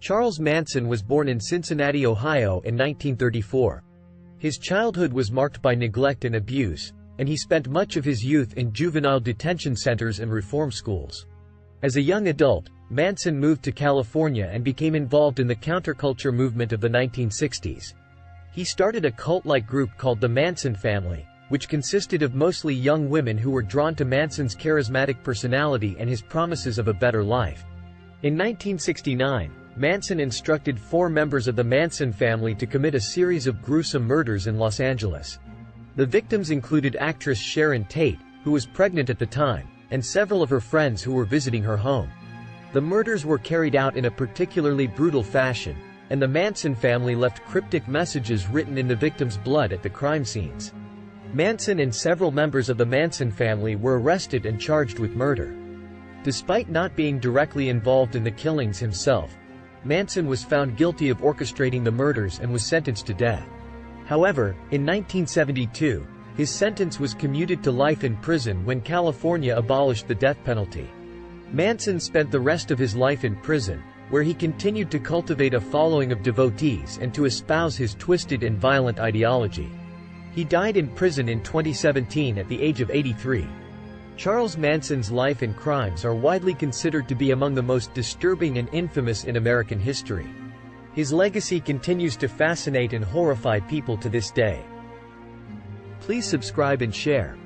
Charles Manson was born in Cincinnati, Ohio in 1934. His childhood was marked by neglect and abuse, and he spent much of his youth in juvenile detention centers and reform schools. As a young adult, Manson moved to California and became involved in the counterculture movement of the 1960s. He started a cult-like group called the Manson family, which consisted of mostly young women who were drawn to Manson's charismatic personality and his promises of a better life. In 1969, Manson instructed 4 members of the Manson family to commit a series of gruesome murders in Los Angeles. The victims included actress Sharon Tate, who was pregnant at the time, and several of her friends who were visiting her home. The murders were carried out in a particularly brutal fashion, and the Manson family left cryptic messages written in the victims' blood at the crime scenes. Manson and several members of the Manson family were arrested and charged with murder. Despite not being directly involved in the killings himself, Manson was found guilty of orchestrating the murders and was sentenced to death. However, in 1972, his sentence was commuted to life in prison when California abolished the death penalty. Manson spent the rest of his life in prison, where he continued to cultivate a following of devotees and to espouse his twisted and violent ideology. He died in prison in 2017 at the age of 83. Charles Manson's life and crimes are widely considered to be among the most disturbing and infamous in American history. His legacy continues to fascinate and horrify people to this day. Please subscribe and share.